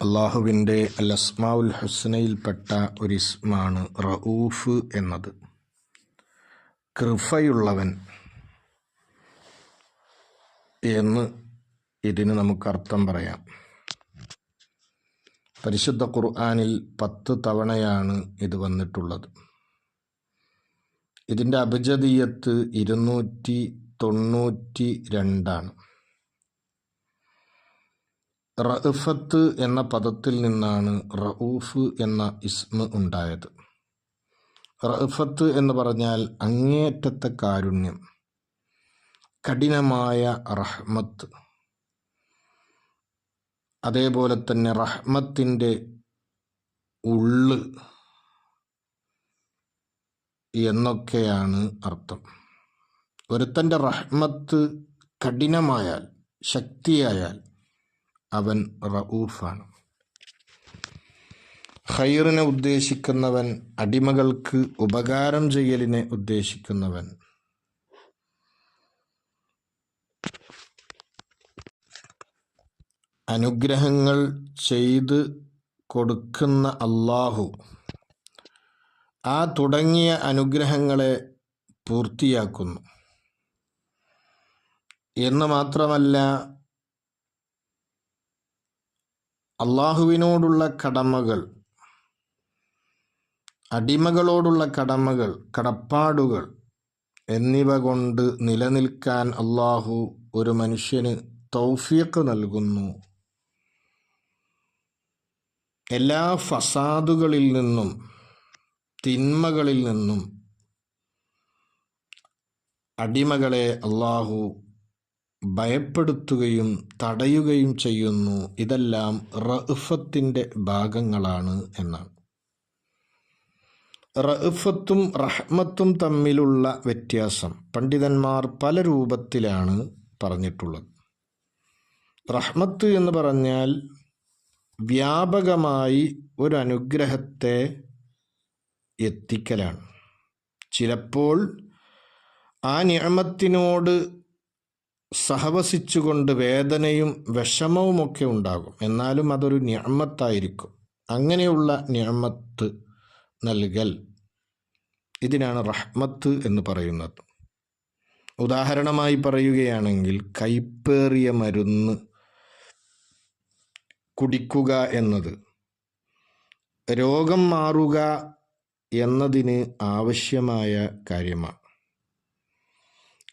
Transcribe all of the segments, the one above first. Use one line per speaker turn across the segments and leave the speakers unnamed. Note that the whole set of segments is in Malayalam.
അള്ളാഹുവിൻ്റെ അൽ അസ്മാഉൽ ഹുസ്നയിൽപ്പെട്ട ഒരു ഇസ്മാണ് റഊഫ് എന്നത്. കൃപയുള്ളവൻ എന്ന് ഇതിന് നമുക്കർത്ഥം പറയാം. പരിശുദ്ധ ഖുർആനിൽ 10 തവണയാണ് ഇത് വന്നിട്ടുള്ളത്. ഇതിൻ്റെ അബ്ജദിയത്ത് 292 റഅഫത്ത് എന്ന പദത്തിൽ നിന്നാണ് റഊഫ് എന്ന ഇസ്മ ഉണ്ടായത്. റഅഫത്ത് എന്ന് പറഞ്ഞാൽ അങ്ങേയറ്റത്തെ കാരുണ്യം, കഠിനമായ റഹ്മത്ത്, അതേപോലെ തന്നെ റഹ്മത്തിൻ്റെ ഉള്ള് എന്നൊക്കെയാണ് അർത്ഥം. ഒരുത്തൻ്റെ റഹ്മത്ത് കഠിനമായാൽ, ശക്തിയായാൽ അവൻ റഊഫാണ്. ഖൈറിനെ ഉദ്ദേശിക്കുന്നവൻ, അടിമകൾക്ക് ഉപകാരം ചെയ്യലിനെ ഉദ്ദേശിക്കുന്നവൻ, അനുഗ്രഹങ്ങൾ ചെയ്ത് കൊടുക്കുന്ന അല്ലാഹു ആ തുടങ്ങിയ അനുഗ്രഹങ്ങളെ പൂർത്തിയാക്കുന്നു എന്ന് മാത്രമല്ല, അല്ലാഹുവിനോടുള്ള കടമകൾ, അടിമകളോടുള്ള കടമകൾ, കടപ്പാടുകൾ എന്നിവ കൊണ്ട് നിലനിൽക്കാൻ അല്ലാഹു ഒരു മനുഷ്യന് തൗഫീഖ് നൽകുന്നു. എല്ലാ ഫസാദുകളിൽ നിന്നും, തിന്മകളിൽ നിന്നും അടിമകളെ അല്ലാഹു ഭയപ്പെടുത്തുകയും തടയുകയും ചെയ്യുന്നു. ഇതെല്ലാം റഅഫത്തിൻ്റെ ഭാഗങ്ങളാണ് എന്നാണ്. റഅഫത്തും റഹ്മത്തും തമ്മിലുള്ള വ്യത്യാസം പണ്ഡിതന്മാർ പല രൂപത്തിലാണ് പറഞ്ഞിട്ടുള്ളത്. റഹ്മത്ത് എന്ന് പറഞ്ഞാൽ വ്യാപകമായി ഒരു അനുഗ്രഹത്തെ എത്തിക്കലാണ്. ചിലപ്പോൾ ആ നിഅമത്തിനോട് സഹവസിച്ചുകൊണ്ട് വേദനയും വിഷമവുമൊക്കെ ഉണ്ടാകും, എന്നാലും അതൊരു നിഅമത്തായിരിക്കും. അങ്ങനെയുള്ള നിഅമത്ത് നൽകൽ, ഇതിനാണ് റഹ്മത്ത് എന്ന് പറയുന്നത്. ഉദാഹരണമായി പറയുകയാണെങ്കിൽ, കൈപ്പേറിയ മരുന്ന് കുടിക്കുക എന്നത് രോഗം മാറുക എന്നതിന് ആവശ്യമായ കാര്യമാണ്.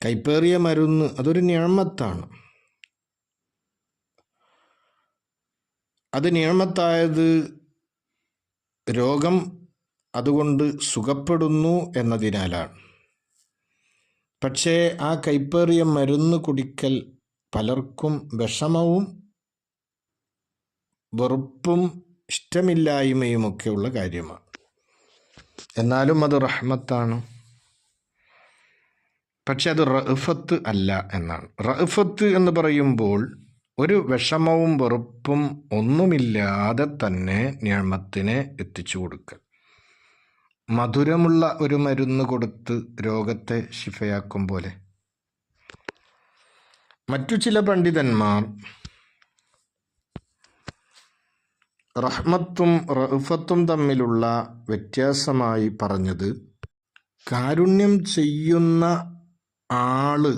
കൈപ്പേറിയ മരുന്ന് അതൊരു നിഅമത്താണ്. അത് നിഅമത്തായത് രോഗം അതുകൊണ്ട് സുഖപ്പെടുന്നു എന്നതിനാലാണ്. പക്ഷേ ആ കൈപ്പേറിയ മരുന്ന് കുടിക്കൽ പലർക്കും വിഷമവും വെറുപ്പും ഇഷ്ടമില്ലായ്മയുമൊക്കെയുള്ള കാര്യമാണ്. എന്നാലും അത് റഹ്മത്താണ്. പക്ഷെ അത് റഅഫത്ത് അല്ല എന്നാണ്. റഅഫത്ത് എന്ന് പറയുമ്പോൾ ഒരു വിഷമവും വെറുപ്പും ഒന്നുമില്ലാതെ തന്നെ നിഅമത്തിനെ എത്തിച്ചു കൊടുക്കൽ. മധുരമുള്ള ഒരു മരുന്ന് കൊടുത്ത് രോഗത്തെ ശിഫയാക്കും പോലെ. മറ്റു ചില പണ്ഡിതന്മാർ റഹ്മത്തും റഅഫത്തും തമ്മിലുള്ള വ്യത്യാസമായി പറഞ്ഞത്, കാരുണ്യം ചെയ്യുന്ന ആള്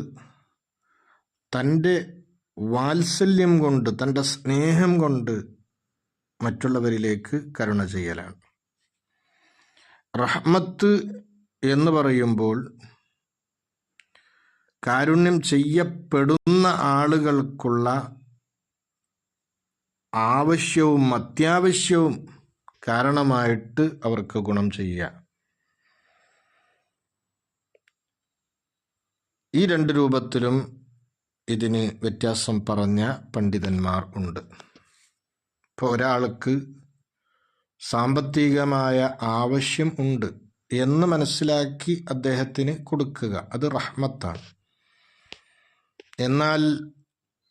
തൻ്റെ വാത്സല്യം കൊണ്ട്, തൻ്റെ സ്നേഹം കൊണ്ട് മറ്റുള്ളവരിലേക്ക് കരുണ ചെയ്യലാണ്. റഹ്മത്ത് എന്ന് പറയുമ്പോൾ കാരുണ്യം ചെയ്യപ്പെടുന്ന ആളുകൾക്കുള്ള ആവശ്യവും അത്യാവശ്യവും കാരണമായിട്ട് അവർക്ക് ഗുണം ചെയ്യുക. ഈ 2 രൂപത്തിലും ഇതിന് വ്യത്യാസം പറഞ്ഞ പണ്ഡിതന്മാർ ഉണ്ട്. ഇപ്പോൾ ഒരാൾക്ക് സാമ്പത്തികമായ ആവശ്യം ഉണ്ട് എന്ന് മനസ്സിലാക്കി അദ്ദേഹത്തിന് കൊടുക്കുക, അത് റഹ്മത്താണ്. എന്നാൽ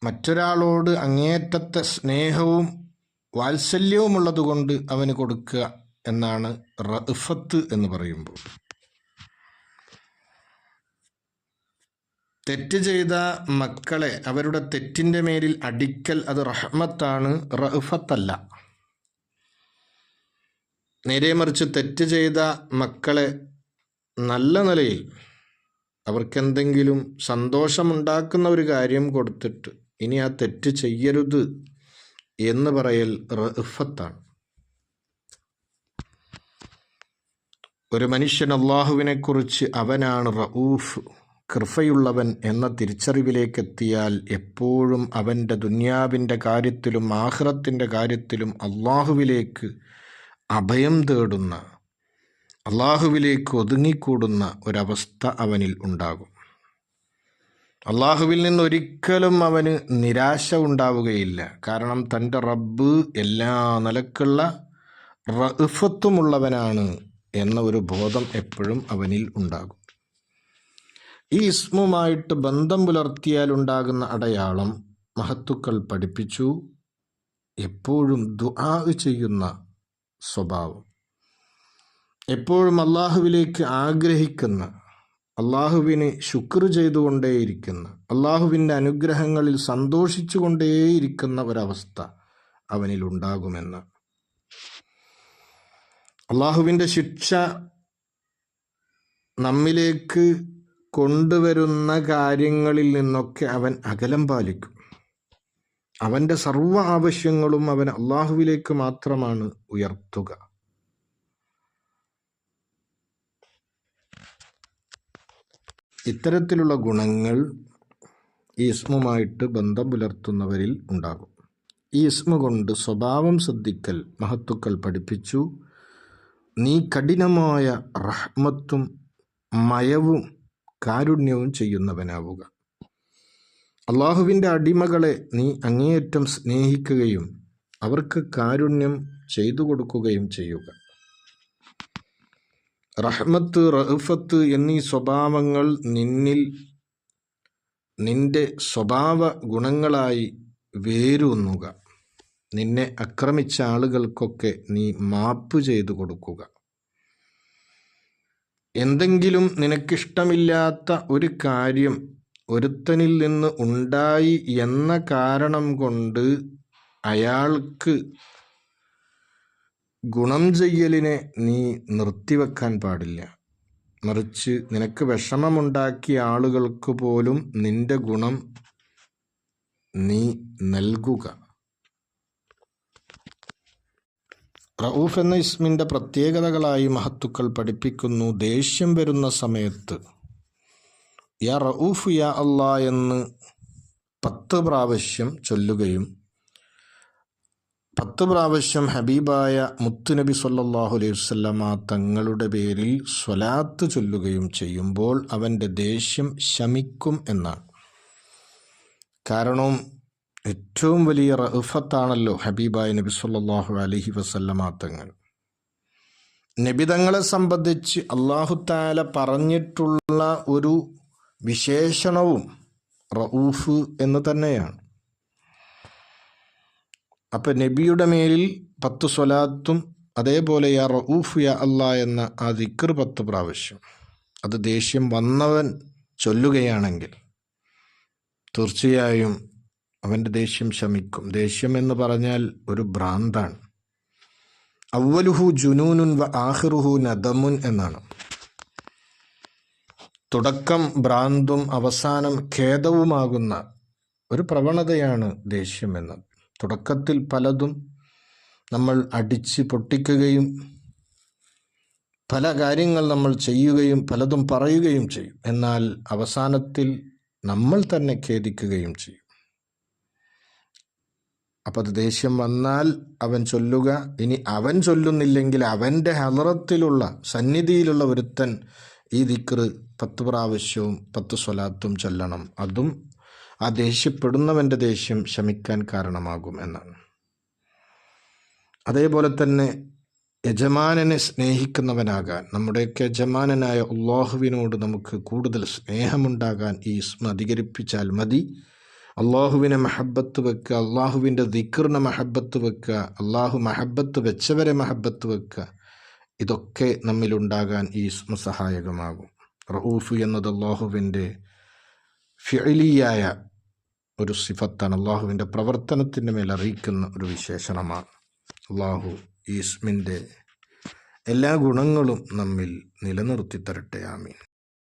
മറ്റൊരാളോട് അങ്ങേയറ്റത്തെ സ്നേഹവും വാത്സല്യവും ഉള്ളതുകൊണ്ട് അവന് കൊടുക്കുക എന്നാണ് റഅഫത്ത് എന്ന് പറയുമ്പോൾ. തെറ്റ് ചെയ്ത മക്കളെ അവരുടെ തെറ്റിൻ്റെ മേലിൽ അടിക്കൽ അത് റഹ്മത്താണ്, റഅഫത്തല്ല. നേരെ മറിച്ച് തെറ്റ് ചെയ്ത മക്കളെ നല്ല നിലയിൽ അവർക്കെന്തെങ്കിലും സന്തോഷമുണ്ടാക്കുന്ന ഒരു കാര്യം കൊടുത്തിട്ട് ഇനി ആ തെറ്റ് ചെയ്യരുത് എന്ന് പറയൽ റഅഫത്താണ്. ഒരു മനുഷ്യൻ അള്ളാഹുവിനെക്കുറിച്ച് അവനാണ് റഊഫ്, കൃപയുള്ളവൻ എന്ന തിരിച്ചറിവിലേക്കെത്തിയാൽ എപ്പോഴും അവൻ്റെ ദുന്യാവിൻ്റെ കാര്യത്തിലും ആഖിറത്തിൻ്റെ കാര്യത്തിലും അള്ളാഹുവിലേക്ക് അഭയം തേടുന്ന, അള്ളാഹുവിലേക്ക് ഒതുങ്ങിക്കൂടുന്ന ഒരവസ്ഥ അവനിൽ ഉണ്ടാകും. അള്ളാഹുവിൽ നിന്ന് ഒരിക്കലും അവന് നിരാശ ഉണ്ടാവുകയില്ല. കാരണം തൻ്റെ റബ്ബ് എല്ലാ നിലക്കുള്ള റഅഫത്തുമുള്ളവനാണ് എന്ന ഒരു ബോധം എപ്പോഴും അവനിൽ ഉണ്ടാകും. ഈ ഇസ്മുമായിട്ട് ബന്ധം പുലർത്തിയാൽ ഉണ്ടാകുന്ന അടയാളം മഹത്തുക്കൾ പഠിപ്പിച്ചു, എപ്പോഴും ദുആ ചെയ്യുന്ന സ്വഭാവം, എപ്പോഴും അള്ളാഹുവിലേക്ക് ആഗ്രഹിക്കുന്ന, അള്ളാഹുവിന് ശുക്ർ ചെയ്തുകൊണ്ടേയിരിക്കുന്ന, അള്ളാഹുവിൻ്റെ അനുഗ്രഹങ്ങളിൽ സന്തോഷിച്ചു കൊണ്ടേയിരിക്കുന്ന ഒരവസ്ഥ അവനിൽ ഉണ്ടാകുമെന്ന്. അള്ളാഹുവിൻ്റെ ശിക്ഷ നമ്മിലേക്ക് കൊണ്ടുവരുന്ന കാര്യങ്ങളിൽ നിന്നൊക്കെ അവൻ അകലം പാലിക്കും. അവൻ്റെ സർവ്വ ആവശ്യങ്ങളും അവൻ അള്ളാഹുവിലേക്ക് മാത്രമാണ് ഉയർത്തുക. ഇത്തരത്തിലുള്ള ഗുണങ്ങൾ ഈ ഇസ്മുമായിട്ട് ബന്ധം പുലർത്തുന്നവരിൽ ഉണ്ടാകും. ഈ ഇസ്മു കൊണ്ട് സ്വഭാവം ശ്രദ്ധിക്കൽ മഹത്തുക്കൾ പഠിപ്പിച്ചു, നീ കഠിനമായ റഹ്മത്തും മയവും കാരുണ്യവും ചെയ്യുന്നവനാവുക. അള്ളാഹുവിൻ്റെ അടിമകളെ നീ അങ്ങേയറ്റം സ്നേഹിക്കുകയും അവർക്ക് കാരുണ്യം ചെയ്തു കൊടുക്കുകയും ചെയ്യുക. റഹ്മത്ത്, റഅഫത്ത് എന്നീ സ്വഭാവങ്ങൾ നിന്റെ സ്വഭാവ ഗുണങ്ങളായി വേരൂന്നുക. നിന്നെ ആക്രമിച്ച ആളുകൾക്കൊക്കെ നീ മാപ്പ് ചെയ്തു കൊടുക്കുക. എന്തെങ്കിലും നിനക്കിഷ്ടമില്ലാത്ത ഒരു കാര്യം ഒരുത്തനിൽ നിന്ന് ഉണ്ടായി എന്ന കാരണം കൊണ്ട് അയാൾക്ക് ഗുണം ചെയ്യലിനെ നീ നിർത്തിവെക്കാൻ പാടില്ല. മറിച്ച് നിനക്ക് വിഷമമുണ്ടാക്കിയ ആളുകൾക്ക് പോലും നിന്റെ ഗുണം നീ നൽകുക. റഊഫ് എന്ന ഇസ്മിൻ്റെ പ്രത്യേകതകളായി മഹത്തുക്കൾ പഠിപ്പിക്കുന്നു, ദേഷ്യം വരുന്ന സമയത്ത് യാ റഊഫ് യാ അല്ലാ എന്ന് 10 പ്രാവശ്യം ചൊല്ലുകയും 10 പ്രാവശ്യം ഹബീബായ മുത്തുനബി സല്ലല്ലാഹു അലൈഹി വസല്ലമ തങ്ങളുടെ പേരിൽ സ്വലാത്ത് ചൊല്ലുകയും ചെയ്യുമ്പോൾ അവൻ്റെ ദേഷ്യം ശമിക്കും എന്നാണ്. കാരണം ഏറ്റവും വലിയ റഅഫത്താണല്ലോ ഹബീബായ നബി സല്ലല്ലാഹു അലൈഹി വസല്ലമ തങ്ങൾ. നബി തങ്ങളെ സംബന്ധിച്ച് അല്ലാഹു തആല പറഞ്ഞിട്ടുള്ള ഒരു വിശേഷണവും റഊഫ് എന്ന് തന്നെയാണ്. അപ്പം നബിയുടെ മേലിൽ 10 സ്വലാത്തും അതേപോലെ യാ റഊഫ് യാ അല്ലാ എന്ന ആ ദിക്ർ 10 പ്രാവശ്യം അത് ദേഷ്യം വന്നവൻ ചൊല്ലുകയാണെങ്കിൽ തീർച്ചയായും അവൻ്റെ ദേഷ്യം ശമിക്കും. ദേഷ്യം എന്ന് പറഞ്ഞാൽ ഒരു ഭ്രാന്താണ്. അവ്വലുഹു ജുനൂനുൻ വ ആഖിറുഹു നദമുൻ എന്നാണ്. തുടക്കം ഭ്രാന്തും അവസാനം ഖേദവുമാകുന്ന ഒരു പ്രവണതയാണ് ദേഷ്യം എന്നത്. തുടക്കത്തിൽ പലതും നമ്മൾ അടിച്ച് പൊട്ടിക്കുകയും പല കാര്യങ്ങൾ നമ്മൾ ചെയ്യുകയും പലതും പറയുകയും ചെയ്യും. എന്നാൽ അവസാനത്തിൽ നമ്മൾ തന്നെ ഖേദിക്കുകയും ചെയ്യും. അപ്പം അത് ദേഷ്യം വന്നാൽ അവൻ ചൊല്ലുക. ഇനി അവൻ ചൊല്ലുന്നില്ലെങ്കിൽ അവൻ്റെ ഹളറത്തിലുള്ള സന്നിധിയിലുള്ള ഒരുത്തൻ ഈ ദിക്ർ 10 പ്രാവശ്യവും 10 സ്വലാത്തും ചൊല്ലണം. അതും ആ ദേഷ്യപ്പെടുന്നവൻ്റെ ദേഷ്യം ശമിക്കാൻ കാരണമാകും എന്നാണ്. അതേപോലെ തന്നെ യജമാനനെ സ്നേഹിക്കുന്നവനാകാൻ, നമ്മുടെയൊക്കെ യജമാനനായ അള്ളാഹുവിനോട് നമുക്ക് കൂടുതൽ സ്നേഹമുണ്ടാകാൻ ഈ ഇസ്മ അധികരിപ്പിച്ചാൽ മതി. അള്ളാഹുവിനെ മഹബത്ത് വെക്കുക, അള്ളാഹുവിൻ്റെ ദിക്റിനെ മഹബത്ത് വെക്കുക, അള്ളാഹു മഹബത്ത് വെച്ചവരെ മഹബത്ത് വെക്കുക. ഇതൊക്കെ നമ്മിലുണ്ടാകാൻ ഈ ഇസ്മ സഹായകമാകും. റഊഫ് എന്നത് അള്ളാഹുവിൻ്റെ ഫിഅലിയായ ഒരു സിഫത്താണ്. അള്ളാഹുവിൻ്റെ പ്രവർത്തനത്തിൻ്റെ മേൽ അറിയിക്കുന്ന ഒരു വിശേഷണമാണ്. അള്ളാഹു ഈ ഇസ്മിൻ്റെ എല്ലാ ഗുണങ്ങളും നമ്മിൽ നിലനിർത്തി തരട്ടെ. ആമീൻ.